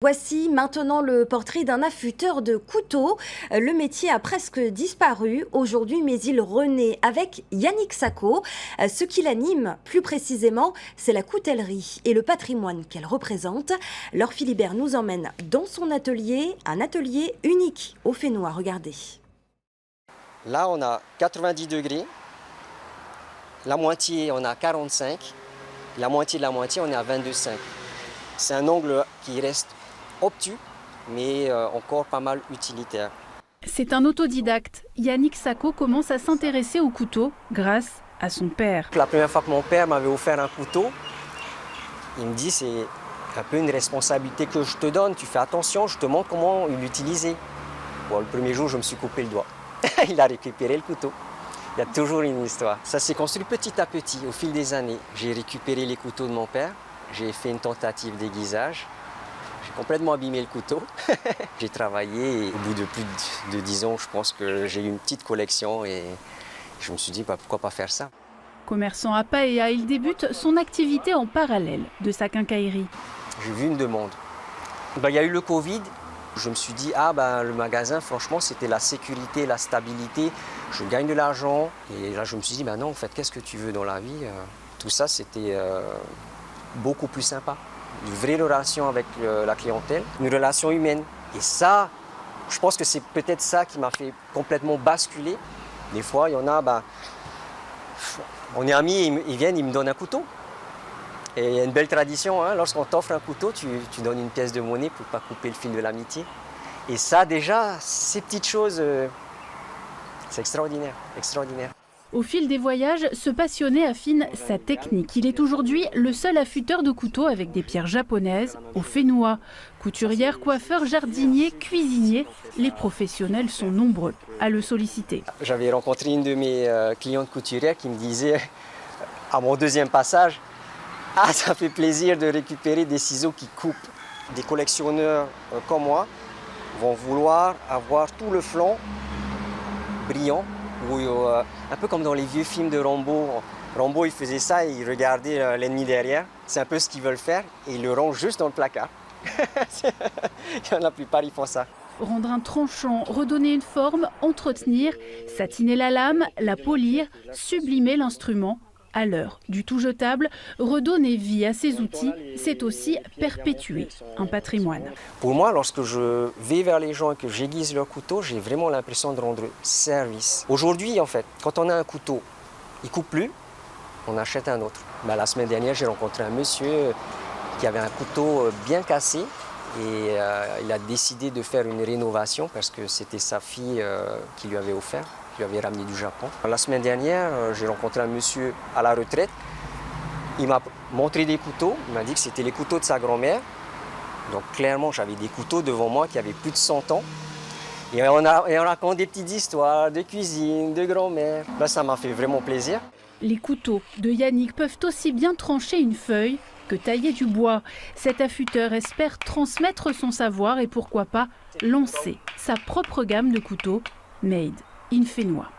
Voici maintenant le portrait d'un affûteur de couteaux. Le métier a presque disparu aujourd'hui, mais il renaît avec Yannick Sacco. Ce qui l'anime, plus précisément, c'est la coutellerie et le patrimoine qu'elle représente. Laure Philibert nous emmène dans son atelier, un atelier unique au Fénois. Regardez. Là, on a 90 degrés. La moitié, on a 45. La moitié de la moitié, on est à 22,5. C'est un angle qui reste obtus, mais encore pas mal utilitaire. C'est un autodidacte. Yannick Sacco commence à s'intéresser au couteau grâce à son père. La première fois que mon père m'avait offert un couteau, il me dit c'est un peu une responsabilité que je te donne, tu fais attention, je te montre comment l'utiliser. Bon, le premier jour, je me suis coupé le doigt. Il a récupéré le couteau. Il y a toujours une histoire. Ça s'est construit petit à petit, au fil des années. J'ai récupéré les couteaux de mon père, j'ai fait une tentative d'aiguisage. J'ai complètement abîmé le couteau. J'ai travaillé et au bout de plus de 10 ans, je pense que j'ai eu une petite collection et je me suis dit pourquoi pas faire ça. Commerçant à Paéa, il débute son activité en parallèle de sa quincaillerie. J'ai vu une demande. Il y a eu le Covid. Je me suis dit, le magasin, franchement, c'était la sécurité, la stabilité. Je gagne de l'argent. Et là, je me suis dit, non, en fait, qu'est-ce que tu veux dans la vie? Tout ça, c'était beaucoup plus sympa. Une vraie relation avec la clientèle, une relation humaine. Et ça, je pense que c'est peut-être ça qui m'a fait complètement basculer. Des fois, il y en a, on est amis, ils viennent, ils me donnent un couteau. Et il y a une belle tradition, lorsqu'on t'offre un couteau, tu donnes une pièce de monnaie pour ne pas couper le fil de l'amitié. Et ça, déjà, ces petites choses, c'est extraordinaire, extraordinaire. Au fil des voyages, ce passionné affine sa technique. Il est aujourd'hui le seul affûteur de couteaux avec des pierres japonaises au Fénois. Couturière, coiffeur, jardinier, cuisinier, les professionnels sont nombreux à le solliciter. J'avais rencontré une de mes clientes couturières qui me disait, à mon deuxième passage, « ça fait plaisir de récupérer des ciseaux qui coupent ». Des collectionneurs comme moi vont vouloir avoir tout le flanc brillant. Un peu comme dans les vieux films de Rambo. Rambo, il faisait ça et il regardait l'ennemi derrière. C'est un peu ce qu'ils veulent faire et ils le rangent juste dans le placard. La plupart, ils font ça. Rendre un tranchant, redonner une forme, entretenir, satiner la lame, la polir, sublimer l'instrument. À l'heure du tout jetable, redonner vie à ces outils, c'est aussi perpétuer un patrimoine. Pour moi, lorsque je vais vers les gens et que j'aiguise leur couteau, j'ai vraiment l'impression de rendre service. Aujourd'hui, en fait, quand on a un couteau, il ne coupe plus, on achète un autre. La semaine dernière, j'ai rencontré un monsieur qui avait un couteau bien cassé et il a décidé de faire une rénovation parce que c'était sa fille qui lui avait offert. Je lui avais ramené du Japon. La semaine dernière, j'ai rencontré un monsieur à la retraite. Il m'a montré des couteaux. Il m'a dit que c'était les couteaux de sa grand-mère. Donc clairement, j'avais des couteaux devant moi qui avaient plus de 100 ans. Et on raconte des petites histoires de cuisine, de grand-mère. Là, ça m'a fait vraiment plaisir. Les couteaux de Yannick peuvent aussi bien trancher une feuille que tailler du bois. Cet affûteur espère transmettre son savoir et pourquoi pas lancer sa propre gamme de couteaux made in Fénois.